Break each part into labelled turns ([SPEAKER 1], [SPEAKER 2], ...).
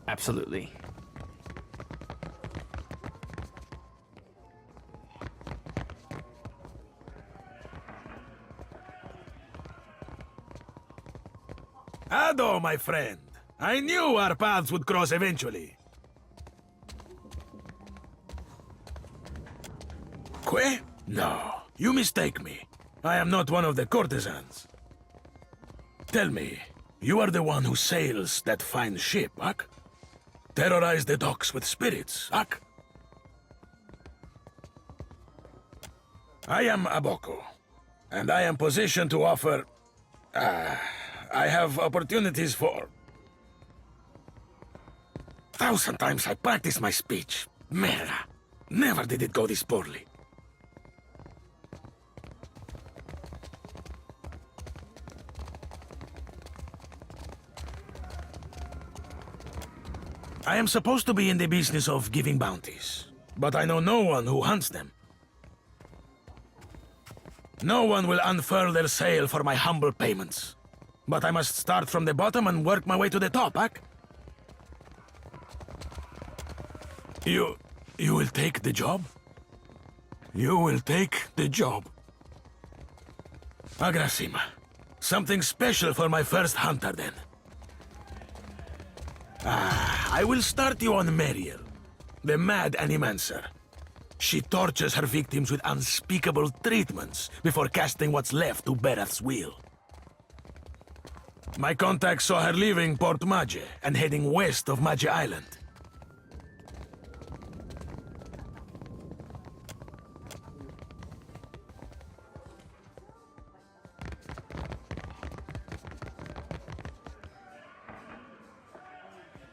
[SPEAKER 1] Absolutely.
[SPEAKER 2] Ado, my friend. I knew our paths would cross eventually. Que? No, you mistake me. I am not one of the courtesans. Tell me, you are the one who sails that fine ship, Ak? Terrorize the docks with spirits, Ak? I am Aboko, and I am positioned to offer... I have opportunities for... Thousand times I practiced my speech. Merda. Never did it go this poorly. I am supposed to be in the business of giving bounties, but I know no one who hunts them. No one will unfurl their sail for my humble payments. But I must start from the bottom and work my way to the top, Ak? You will take the job? You will take the job. Agrasima. Something special for my first hunter, then. I will start you on Meriel, the mad animancer. She tortures her victims with unspeakable treatments before casting what's left to Berath's will. My contact saw her leaving Port Mage and heading west of Mage Island.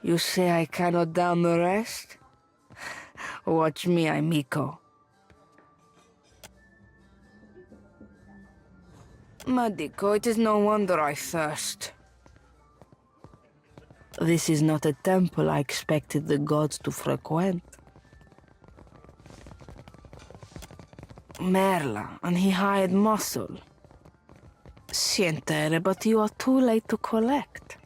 [SPEAKER 3] You say I cannot down the rest? Watch me, amico. Madico, it is no wonder I thirst. This is not a temple I expected the gods to frequent. Merla, and he hired muscle. Sientere, but you are too late to collect.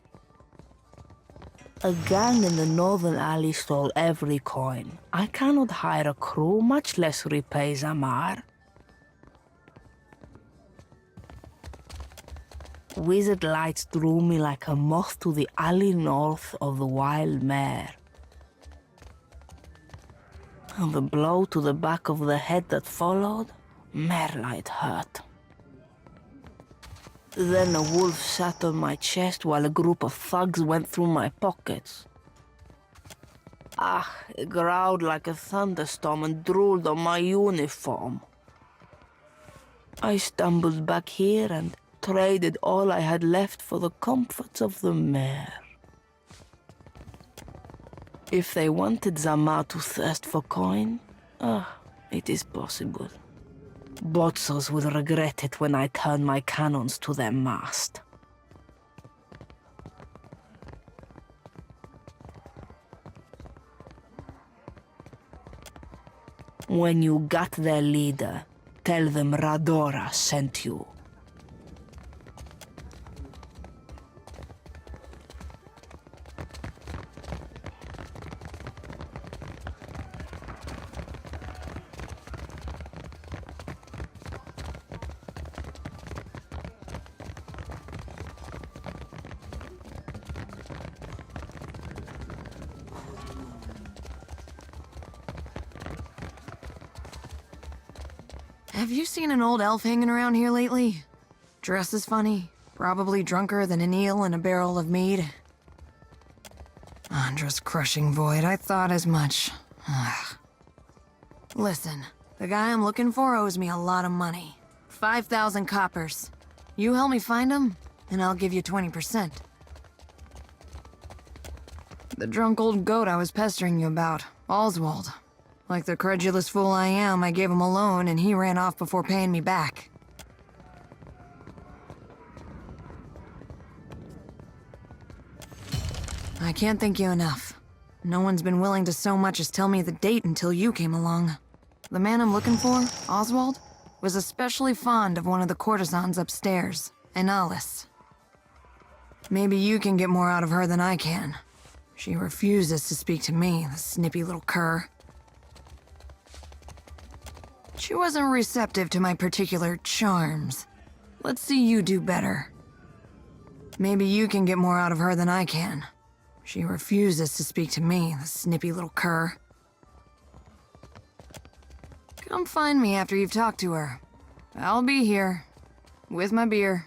[SPEAKER 3] A gang in the northern alley stole every coin. I cannot hire a crew, much less repay Zamar. Wizard lights drew me like a moth to the alley north of the wild mare. And the blow to the back of the head that followed, Merla, it hurt. Then a wolf sat on my chest while a group of thugs went through my pockets. It growled like a thunderstorm and drooled on my uniform. I stumbled back here and traded all I had left for the comforts of the mare. If they wanted Zamar to thirst for coin, it is possible. Botzos will regret it when I turn my cannons to their mast. When you got their leader, tell them Radora sent you.
[SPEAKER 4] Have you seen an old elf hanging around here lately? Dresses funny, probably drunker than an eel in a barrel of mead. Andra's crushing void, I thought as much. Listen, the guy I'm looking for owes me a lot of money. 5,000 coppers. You help me find him, and I'll give you 20%. The drunk old goat I was pestering you about, Oswald. Like the credulous fool I am, I gave him a loan and he ran off before paying me back. I can't thank you enough. No one's been willing to so much as tell me the date until you came along. The man I'm looking for, Oswald, was especially fond of one of the courtesans upstairs, Analis. Maybe you can get more out of her than I can. She refuses to speak to me, the snippy little cur. She wasn't receptive to my particular charms. Let's see you do better. Maybe you can get more out of her than I can. She refuses to speak to me, the snippy little cur. Come find me after you've talked to her. I'll be here, with my beer.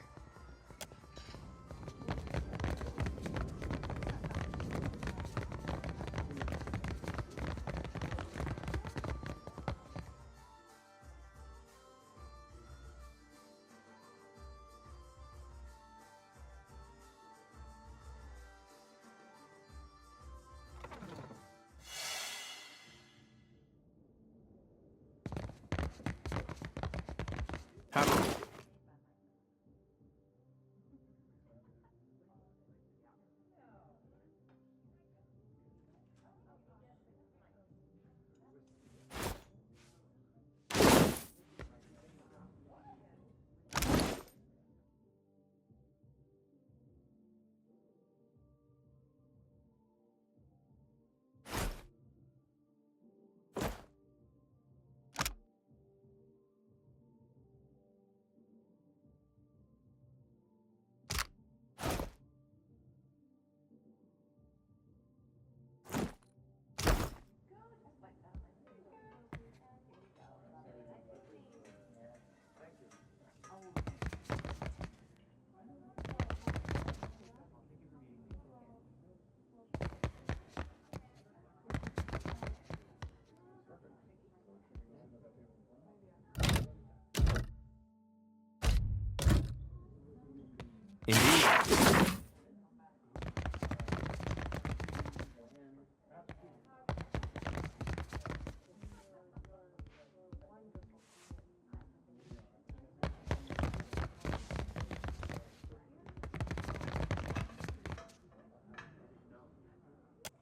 [SPEAKER 1] Indeed.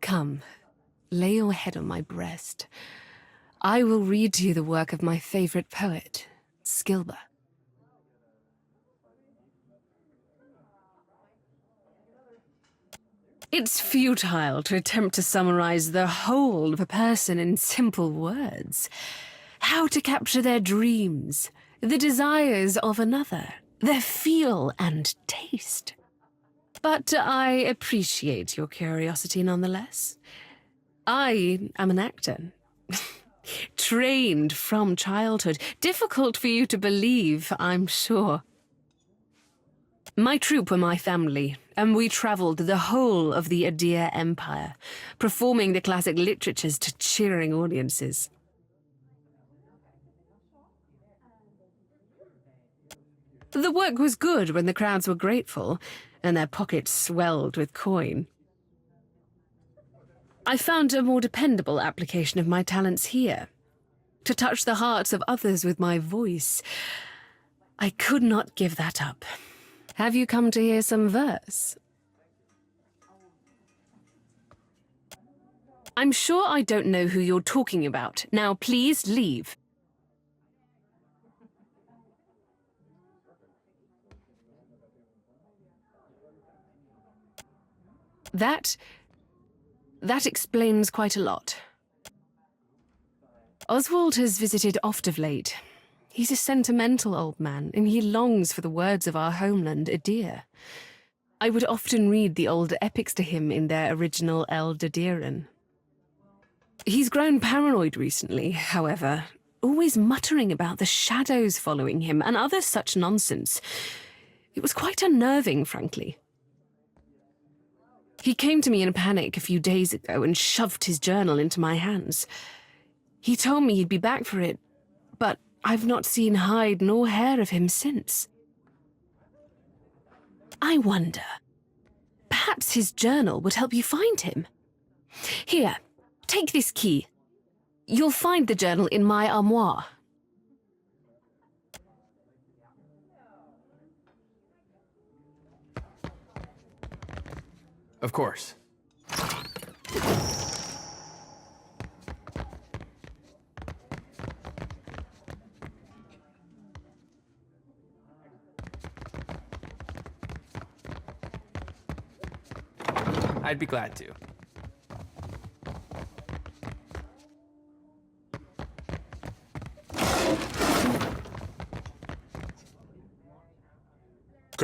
[SPEAKER 5] Come, lay your head on my breast. I will read to you the work of my favorite poet, Skilber. It's futile to attempt to summarize the whole of a person in simple words. How to capture their dreams, the desires of another, their feel and taste. But I appreciate your curiosity nonetheless. I am an actor. Trained from childhood. Difficult for you to believe, I'm sure. My troupe were my family, and we traveled the whole of the Adir Empire, performing the classic literatures to cheering audiences. The work was good when the crowds were grateful, and their pockets swelled with coin. I found a more dependable application of my talents here, to touch the hearts of others with my voice. I could not give that up. Have you come to hear some verse? I'm sure I don't know who you're talking about. Now please leave. That explains quite a lot. Oswald has visited oft of late. He's a sentimental old man, and he longs for the words of our homeland, Adir. I would often read the old epics to him in their original Eldadiran. He's grown paranoid recently, however, always muttering about the shadows following him and other such nonsense. It was quite unnerving, frankly. He came to me in a panic a few days ago and shoved his journal into my hands. He told me he'd be back for it, but I've not seen hide nor hair of him since. I wonder, perhaps his journal would help you find him. Here, take this key. You'll find the journal in my armoire.
[SPEAKER 1] Of course. I'd be glad to.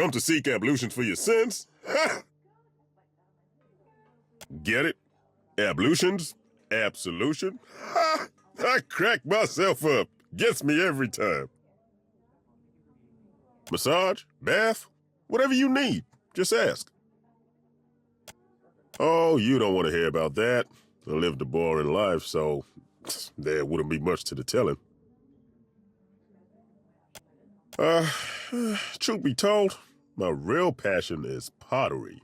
[SPEAKER 6] Come to seek ablutions for your sins? Ha! Get it? Ablutions? Absolution? Ha! I crack myself up. Gets me every time. Massage? Bath? Whatever you need. Just ask. Oh, you don't want to hear about that. I lived a boring life, so there wouldn't be much to the telling. Truth be told, my real passion is pottery.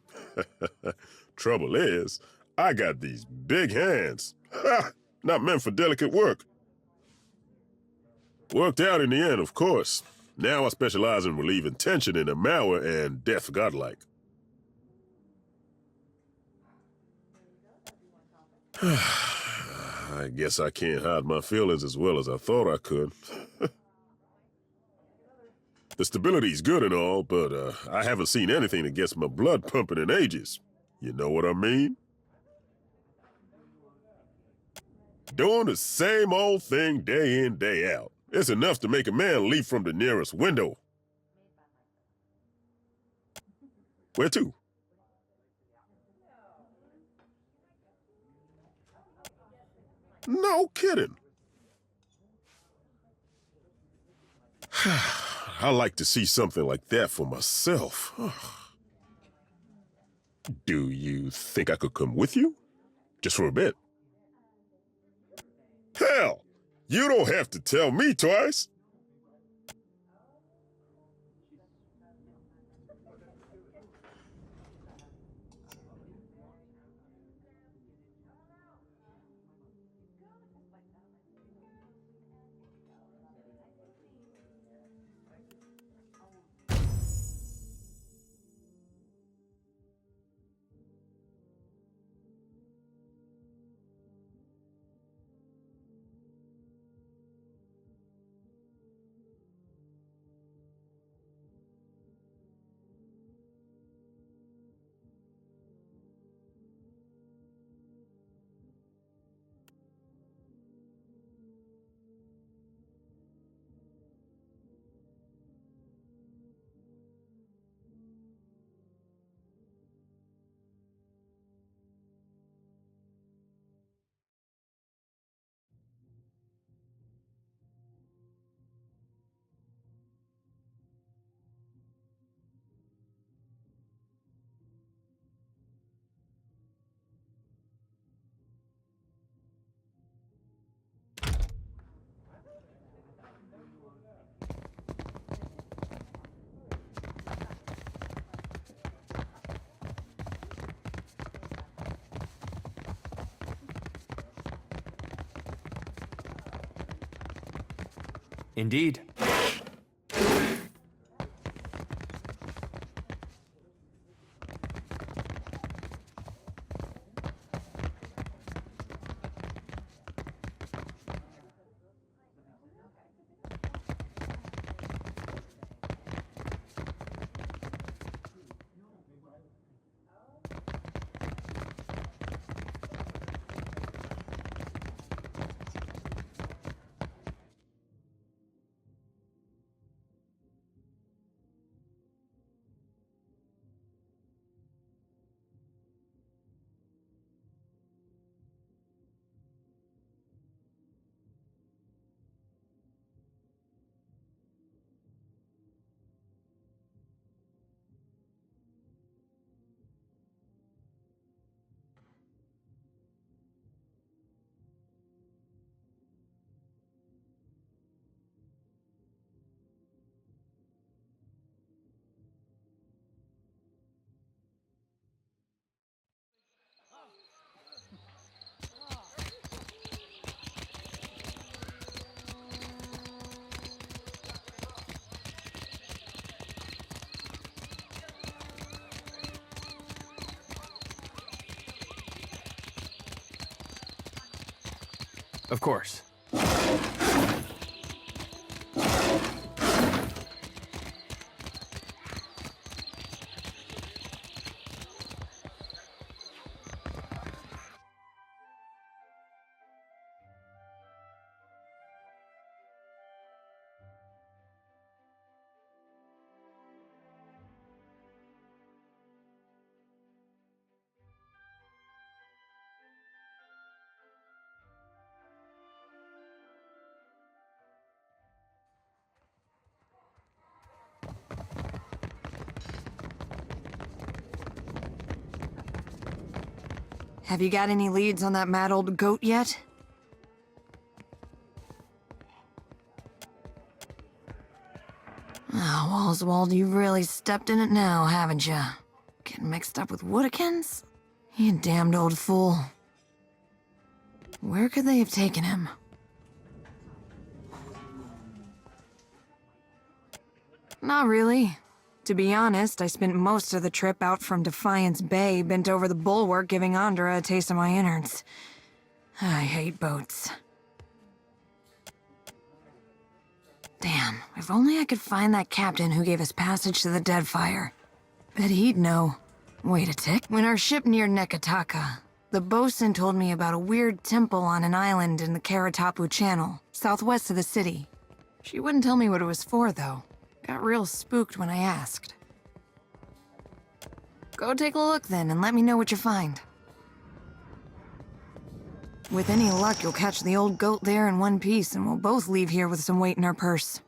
[SPEAKER 6] Trouble is, I got these big hands. Ha! Not meant for delicate work. Worked out in the end, of course. Now I specialize in relieving tension in the marrow and death godlike. I guess I can't hide my feelings as well as I thought I could. The stability's good and all, but I haven't seen anything that gets my blood pumping in ages. You know what I mean? Doing the same old thing day in, day out. It's enough to make a man leap from the nearest window. Where to? No kidding. I like to see something like that for myself. Do you think I could come with you? Just for a bit. Hell, you don't have to tell me twice.
[SPEAKER 1] Indeed. Of course.
[SPEAKER 4] Have you got any leads on that mad old goat yet? Oh, Oswald, you really stepped in it now, haven't you? Getting mixed up with Woodikins? You damned old fool. Where could they have taken him? Not really. To be honest, I spent most of the trip out from Defiance Bay bent over the bulwark giving Andra a taste of my innards. I hate boats. Damn, if only I could find that captain who gave us passage to the Deadfire. Bet he'd know. Wait a tick. When our ship neared Nekataka, the bosun told me about a weird temple on an island in the Karatapu Channel, southwest of the city. She wouldn't tell me what it was for, though. Got real spooked when I asked. Go take a look then and let me know what you find. With any luck, you'll catch the old goat there in one piece and we'll both leave here with some weight in our purse.